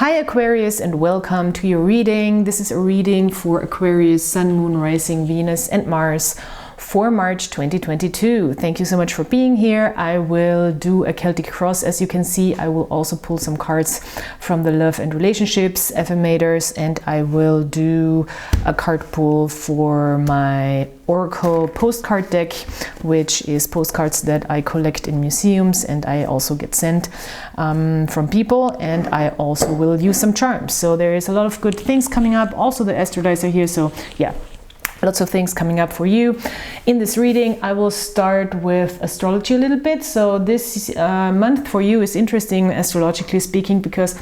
Hi Aquarius, and welcome to your reading. This is a reading for Aquarius, Sun, Moon, Rising, Venus and Mars for March 2022. Thank you so much for being here. I will do a Celtic cross. As you can see, I will also pull some cards from the love and relationships affirmators, and I will do a card pull for my Oracle postcard deck, which is postcards that I collect in museums and I also get sent from people, and I also will use some charms. So there is a lot of good things coming up. Also the Astro dice are here, so yeah, lots of things coming up for you. In this reading, I will start with astrology a little bit. So this month for you is interesting, astrologically speaking, because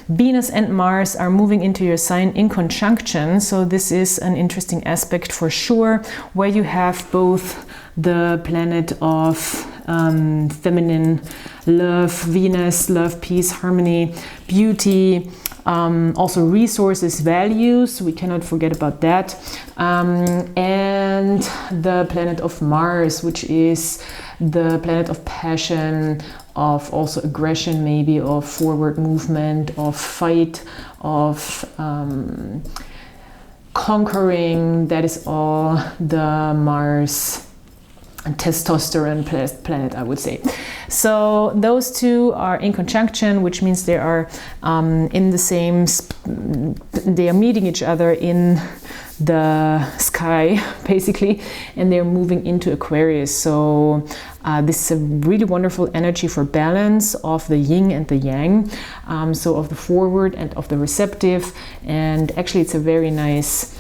Venus and Mars are moving into your sign in conjunction. So this is an interesting aspect for sure, where you have both the planet of feminine love, Venus, love, peace, harmony, beauty, also resources, values, we cannot forget about that, and the planet of Mars, which is the planet of passion, of also aggression, maybe of forward movement, of fight, of conquering. That is all the Mars testosterone planet, I would say. So those two are in conjunction, which means they are in the same, they are meeting each other in the sky basically, and they're moving into Aquarius. So this is a really wonderful energy for balance of the yin and the yang, so of the forward and of the receptive, and actually it's a very nice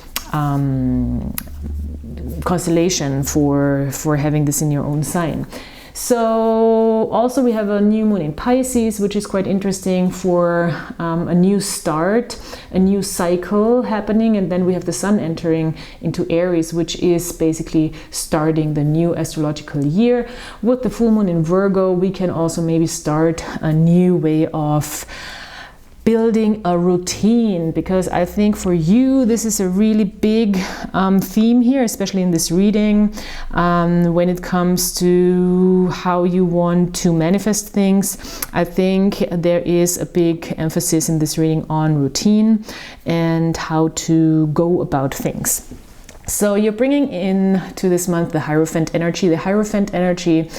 constellation for having this in your own sign. So also we have a new moon in Pisces, which is quite interesting for a new start, a new cycle happening, and then we have the sun entering into Aries, which is basically starting the new astrological year. With the full moon in Virgo, we can also maybe start a new way of building a routine, because I think for you this is a really big theme here, especially in this reading, when it comes to how you want to manifest things. I think there is a big emphasis in this reading on routine and how to go about things. So you're bringing in to this month the Hierophant Energy. The Hierophant Energy,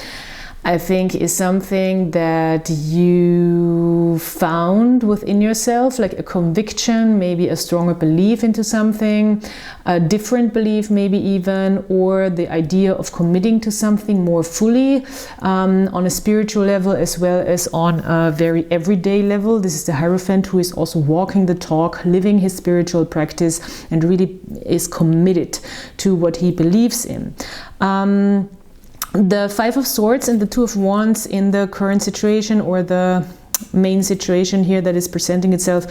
I think, is something that you found within yourself, like a conviction, maybe a stronger belief into something, a different belief maybe even, or the idea of committing to something more fully on a spiritual level as well as on a very everyday level. This is the Hierophant who is also walking the talk, living his spiritual practice, and really is committed to what he believes in. The Five of Swords and the Two of Wands in the current situation, or the main situation here that is presenting itself,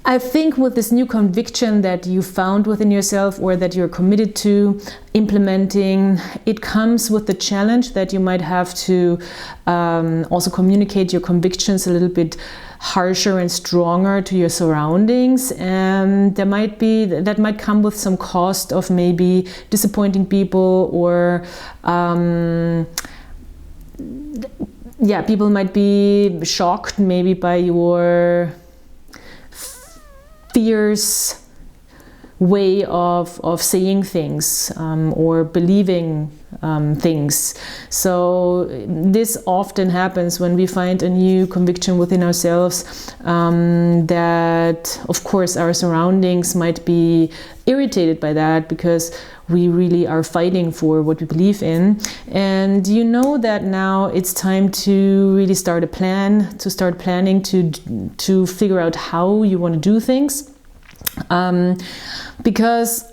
I think with this new conviction that you found within yourself, or that you're committed to implementing, it comes with the challenge that you might have to also communicate your convictions a little bit harsher and stronger to your surroundings, and that might come with some cost of maybe disappointing people, or yeah, people might be shocked maybe by your fierce way of saying things or believing things. So this often happens when we find a new conviction within ourselves, that of course our surroundings might be irritated by that, because we really are fighting for what we believe in. And you know that now it's time to really start a plan, to start planning, to figure out how you want to do things, because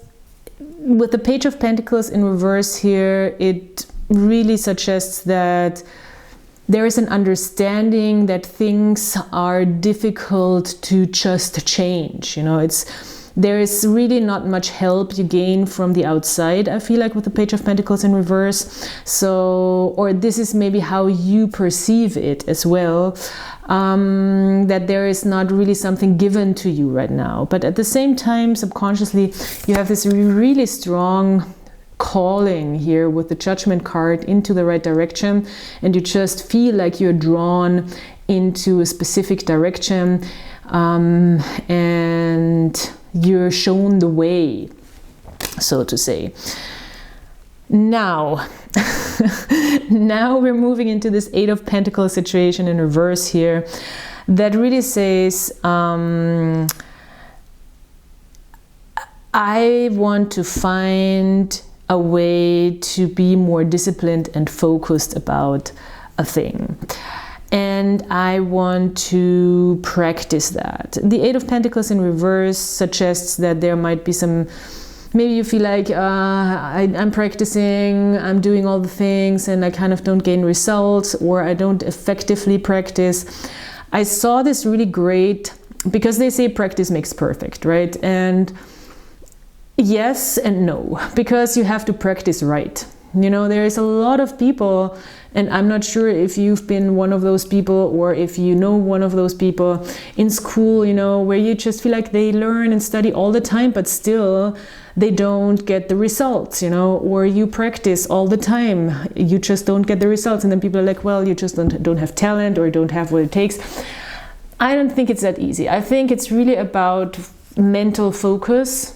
with the Page of Pentacles in reverse here, it really suggests that there is an understanding that things are difficult to just change. You know, there is really not much help you gain from the outside, I feel like, with the Page of Pentacles in reverse. So, or this is maybe how you perceive it as well, that there is not really something given to you right now. But at the same time, subconsciously, you have this really strong calling here with the Judgment card into the right direction, and you just feel like you're drawn into a specific direction, and you're shown the way, so to say. Now, now we're moving into this Eight of Pentacles situation in reverse here, that really says, I want to find a way to be more disciplined and focused about a thing. And I want to practice that. The Eight of Pentacles in reverse suggests that there might be some, maybe you feel like I'm practicing, I'm doing all the things, and I kind of don't gain results, or I don't effectively practice. I saw this really great, because they say practice makes perfect, right? And yes and no, because you have to practice right. You know, there is a lot of people, and I'm not sure if you've been one of those people, or if you know one of those people in school, you know, where you just feel like they learn and study all the time, but still they don't get the results, you know, or you practice all the time, you just don't get the results, and then people are like, well, you just don't have talent, or don't have what it takes. I don't think it's that easy. I think it's really about mental focus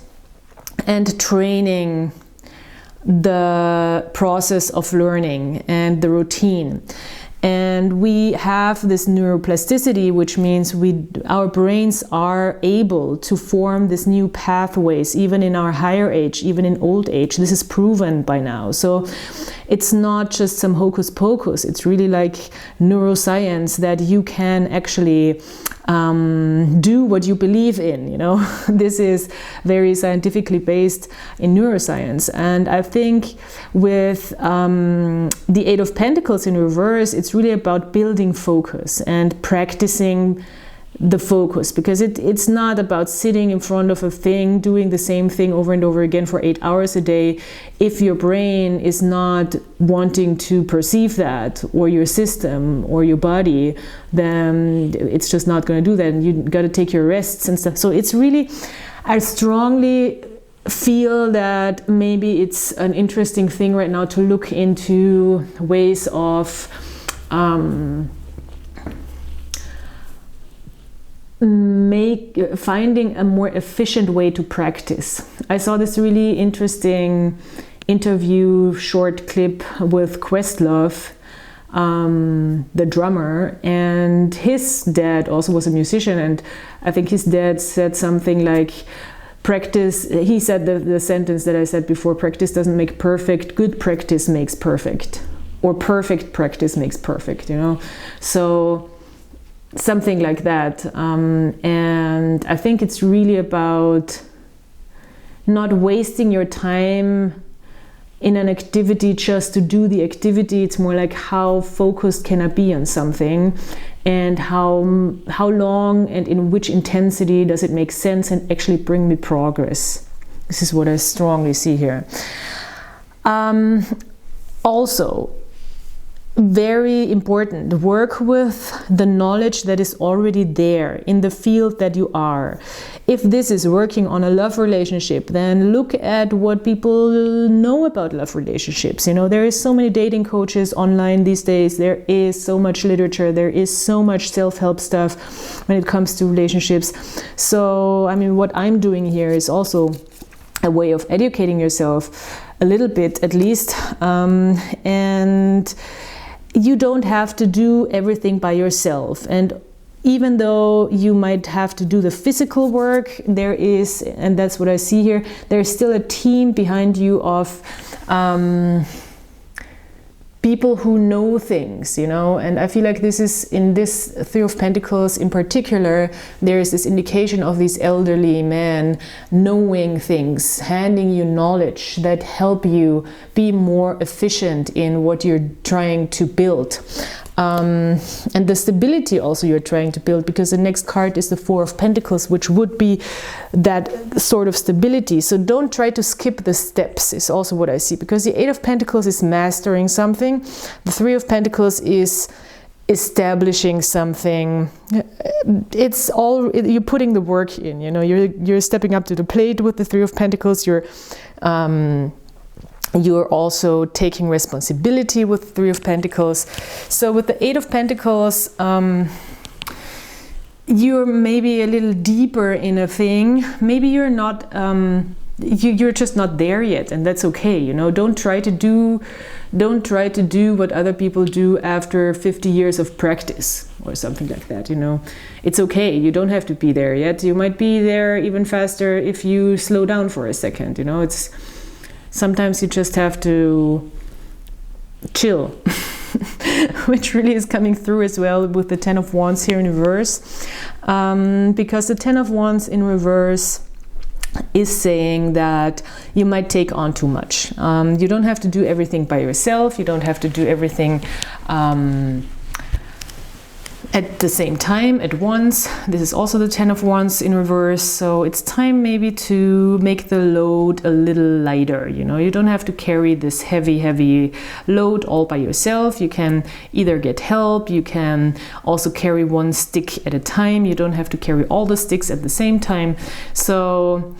and training the process of learning and the routine. And we have this neuroplasticity, which means our brains are able to form these new pathways, even in our higher age, even in old age. This is proven by now. So it's not just some hocus pocus. It's really like neuroscience, that you can actually do what you believe in, you know. This is very scientifically based in neuroscience. And I think with the Eight of Pentacles in reverse, it's really about building focus and practicing the focus, because it's not about sitting in front of a thing, doing the same thing over and over again for 8 hours a day. If your brain is not wanting to perceive that, or your system or your body, then it's just not going to do that, and you got to take your rests and stuff. So it's really, I strongly feel that maybe it's an interesting thing right now to look into ways of finding a more efficient way to practice. I saw this really interesting interview short clip with Questlove, the drummer, and his dad also was a musician, and I think his dad said something like, practice, he said the sentence that I said before, practice doesn't make perfect, good practice makes perfect, or perfect practice makes perfect, you know. So something like that. And I think it's really about not wasting your time in an activity just to do the activity. It's more like, how focused can I be on something, and how long and in which intensity does it make sense and actually bring me progress. This is what I strongly see here. Also, very important, work with the knowledge that is already there in the field that you are. If this is working on a love relationship, then look at what people know about love relationships. You know, there is so many dating coaches online these days. There is so much literature. There is so much self-help stuff when it comes to relationships. So, I mean, what I'm doing here is also a way of educating yourself a little bit, at least, and you don't have to do everything by yourself. And even though you might have to do the physical work, there is, and that's what I see here, there's still a team behind you of people who know things, you know. And I feel like this is, in this Three of Pentacles in particular, there is this indication of these elderly men knowing things, handing you knowledge that help you be more efficient in what you're trying to build. And the stability also you're trying to build, because the next card is the Four of Pentacles, which would be that sort of stability. So don't try to skip the steps, is also what I see, because the Eight of Pentacles is mastering something. The Three of Pentacles is establishing something. It's all, you're putting the work in, you know, you're stepping up to the plate with the Three of Pentacles. You're you're also taking responsibility with the Three of Pentacles. So with the Eight of Pentacles, you're maybe a little deeper in a thing. Maybe you're not, you're just not there yet, and that's okay. You know, don't try to do what other people do after 50 years of practice or something like that. You know, it's okay. You don't have to be there yet. You might be there even faster if you slow down for a second. You know, it's sometimes you just have to chill, which really is coming through as well with the Ten of Wands here in reverse, because the Ten of Wands in reverse is saying that you might take on too much. You don't have to do everything by yourself. You don't have to do everything at the same time, at once. This is also the Ten of Wands in reverse, so it's time maybe to make the load a little lighter. You know, you don't have to carry this heavy load all by yourself. You can either get help, you can also carry one stick at a time. You don't have to carry all the sticks at the same time. So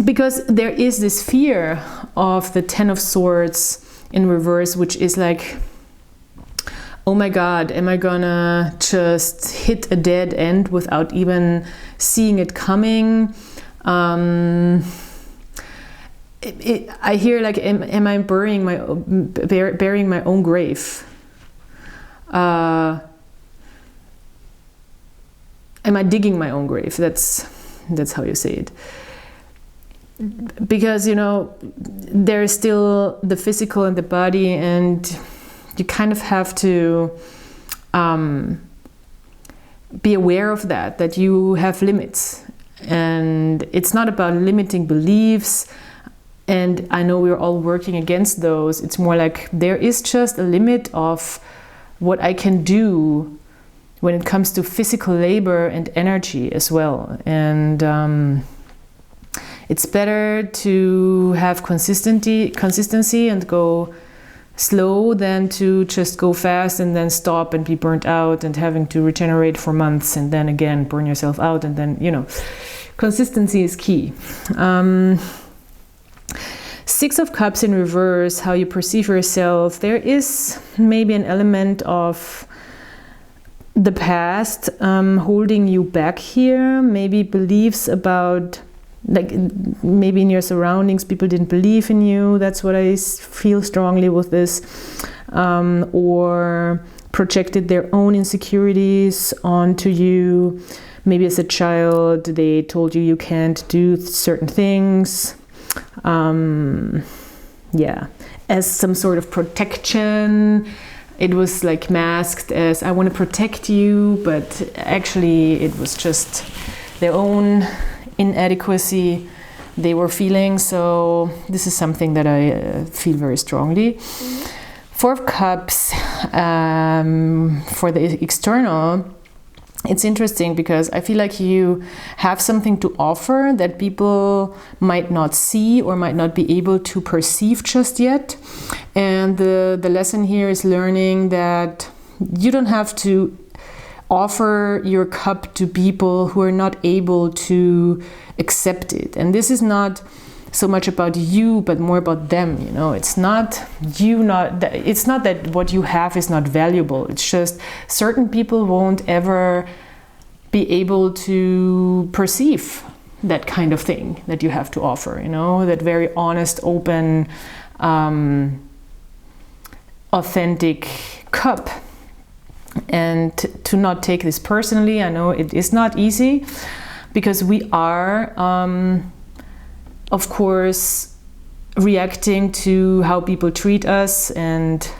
because there is this fear of the Ten of Swords in reverse, which is like, oh my God, am I gonna just hit a dead end without even seeing it coming? I hear like, am I burying my own grave? Am I digging my own grave? That's how you say it. Because, you know, there is still the physical and the body, and you kind of have to be aware of that you have limits. And it's not about limiting beliefs, and I know we're all working against those. It's more like there is just a limit of what I can do when it comes to physical labor and energy as well. And it's better to have consistency and go slow than to just go fast and then stop and be burnt out and having to regenerate for months and then again burn yourself out. And then, you know, consistency is key. Six of Cups in reverse, how you perceive yourself. There is maybe an element of the past holding you back here. Maybe beliefs about, like, maybe in your surroundings people didn't believe in you. That's what I feel strongly with this. Or projected their own insecurities onto you. Maybe as a child they told you you can't do certain things. Yeah, as some sort of protection. It was like masked as, I want to protect you, but actually it was just their own inadequacy they were feeling. So this is something that I feel very strongly. Four of Cups, for the external, it's interesting because I feel like you have something to offer that people might not see or might not be able to perceive just yet. And the lesson here is learning that you don't have to offer your cup to people who are not able to accept it. And this is not so much about you, but more about them. You know, it's not it's not that what you have is not valuable. It's just certain people won't ever be able to perceive that kind of thing that you have to offer. You know, that very honest, open, authentic cup. And to not take this personally, I know it is not easy, because we are of course reacting to how people treat us, and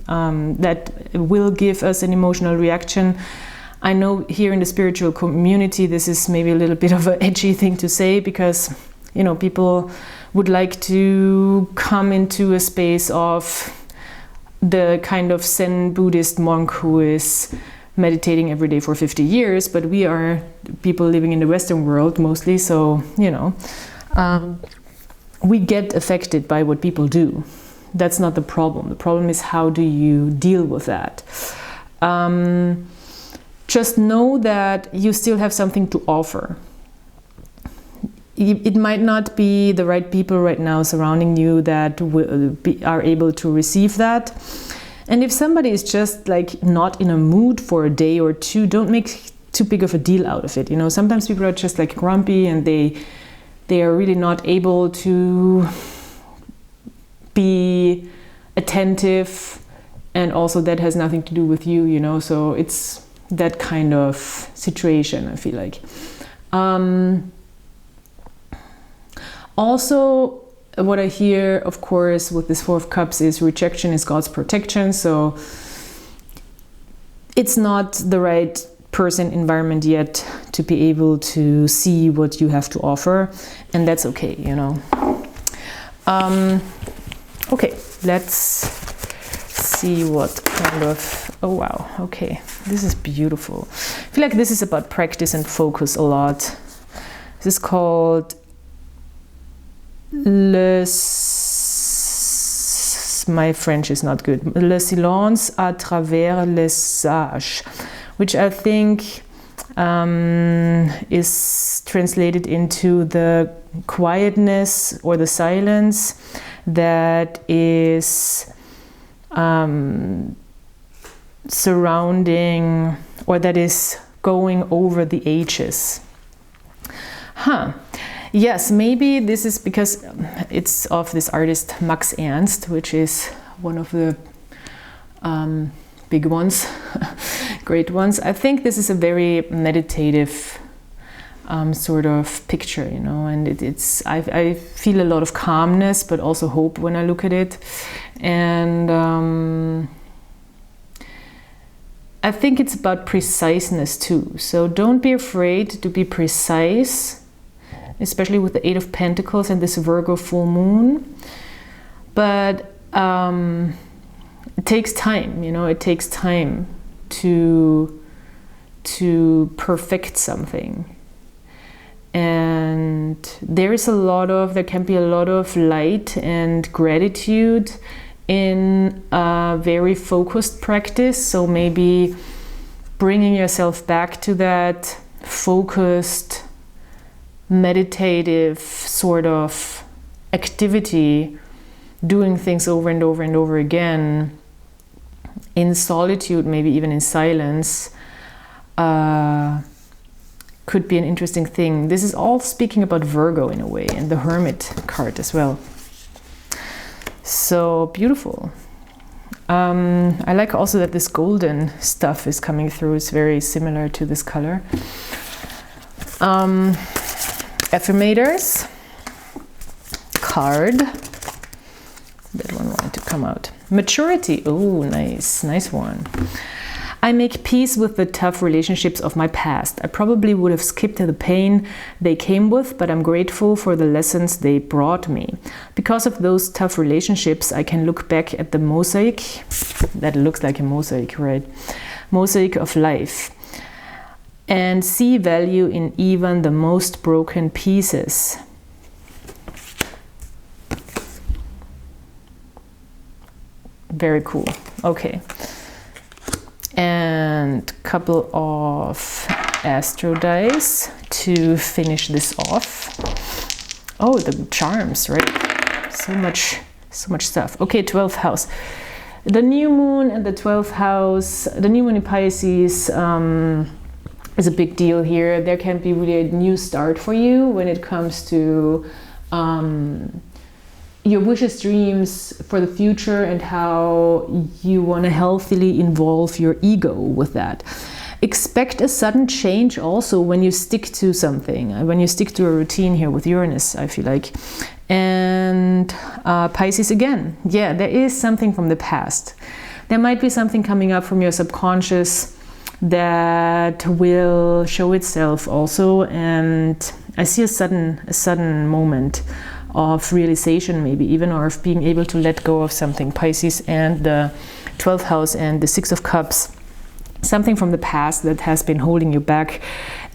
that will give us an emotional reaction. I know here in the spiritual community this is maybe a little bit of an edgy thing to say, because, you know, people would like to come into a space of the kind of Zen Buddhist monk who is meditating every day for 50 years, but we are people living in the Western world mostly, so, you know, we get affected by what people do. That's not the problem. The problem is, how do you deal with that? Just know that you still have something to offer. it might not be the right people right now surrounding you that are able to receive that. And if somebody is just like not in a mood for a day or two, don't make too big of a deal out of it. You know, sometimes people are just like grumpy and they are really not able to be attentive, and also that has nothing to do with you, you know, so it's that kind of situation, I feel like. Also, what I hear, of course, with this Four of Cups is rejection is God's protection. So it's not the right person, environment yet to be able to see what you have to offer. And that's okay, you know. Okay, let's see what kind of... Oh, wow. Okay, this is beautiful. I feel like this is about practice and focus a lot. This is called... my French is not good. Le silence à travers les sages, which I think is translated into the quietness or the silence that is surrounding, or that is going over the ages. Yes, maybe this is because it's of this artist Max Ernst, which is one of the big ones, great ones. I think this is a very meditative sort of picture, you know, and I feel a lot of calmness, but also hope when I look at it. And I think it's about preciseness too. So don't be afraid to be precise, especially with the Eight of Pentacles and this Virgo full moon. But it takes time, you know, it takes time to perfect something. And there can be a lot of light and gratitude in a very focused practice. So maybe bringing yourself back to that focused, meditative sort of activity, doing things over and over and over again, in solitude, maybe even in silence, could be an interesting thing. This is all speaking about Virgo in a way, and the Hermit card as well. So beautiful. I like also that this golden stuff is coming through. It's very similar to this color. Affirmators card. That one wanted to come out. Maturity. Oh, nice one. I make peace with the tough relationships of my past. I probably would have skipped the pain they came with, but I'm grateful for the lessons they brought me. Because of those tough relationships, I can look back at the mosaic. That looks like a mosaic, right? Mosaic of life. And see value in even the most broken pieces. Very cool. Okay. And a couple of Astro dice to finish this off. Oh, the charms, right? So much stuff. Okay, 12th house. The new moon and the 12th house, the new moon in Pisces is a big deal here. There can be really a new start for you when it comes to your wishes, dreams for the future, and how you want to healthily involve your ego with that. Expect a sudden change also when you stick to something, when you stick to a routine here with Uranus, I feel like. And Pisces again. Yeah, there is something from the past. There might be something coming up from your subconscious that will show itself also. And I see a sudden moment of realization, maybe even, or of being able to let go of something. Pisces and the 12th house and the Six of Cups, something from the past that has been holding you back,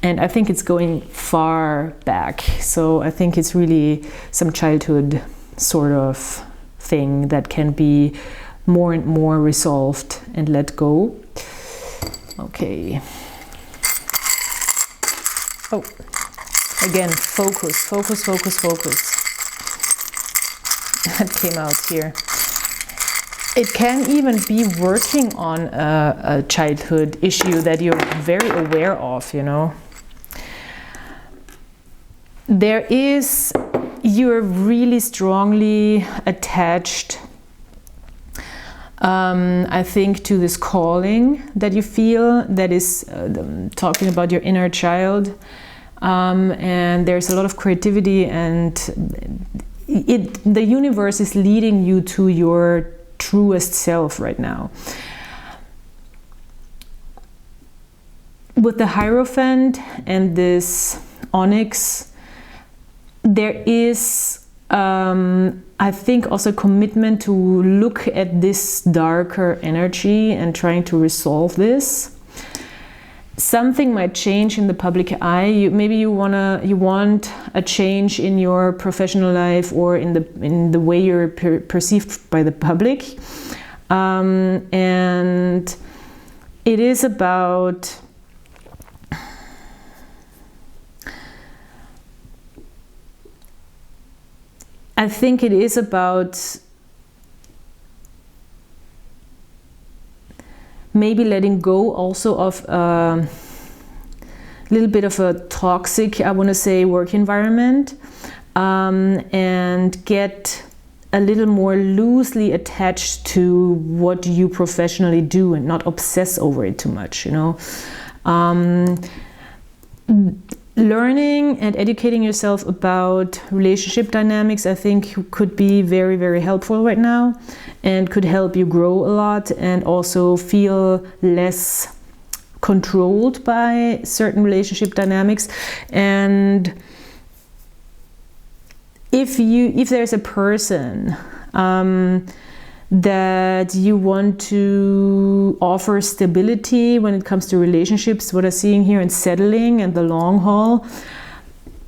and I think it's going far back. So I think it's really some childhood sort of thing that can be more and more resolved and let go. Okay. Oh, Again, focus, focus, focus, focus. That came out here. It can even be working on a childhood issue that you're very aware of, you know. You're really strongly attached, I think, to this calling that you feel, that is talking about your inner child. And there's a lot of creativity, and the universe is leading you to your truest self right now. With the Hierophant and this Onyx, there is, I think, also commitment to look at this darker energy and trying to resolve this. Something might change in the public eye. Maybe you want a change in your professional life, or in the way you're perceived by the public, and it is about I think it is about maybe letting go also of a little bit of a toxic, I want to say, work environment, and get a little more loosely attached to what you professionally do and not obsess over it too much, you know. Learning and educating yourself about relationship dynamics, I think, could be very, very helpful right now, and could help you grow a lot and also feel less controlled by certain relationship dynamics. And if there's a person that you want to offer stability when it comes to relationships, what I'm seeing here, and settling and the long haul,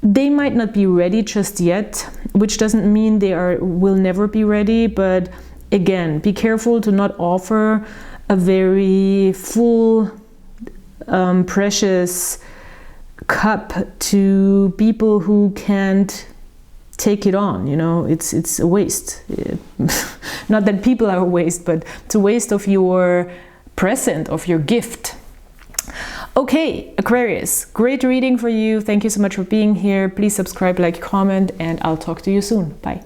they might not be ready just yet, which doesn't mean they will never be ready. But again, be careful to not offer a very full, precious cup to people who can't take it on, you know. It's a waste. Not that people are a waste, but it's a waste of your present, of your gift. Okay, Aquarius, great reading for you. Thank you so much for being here. Please subscribe, like, comment, and I'll talk to you soon. Bye.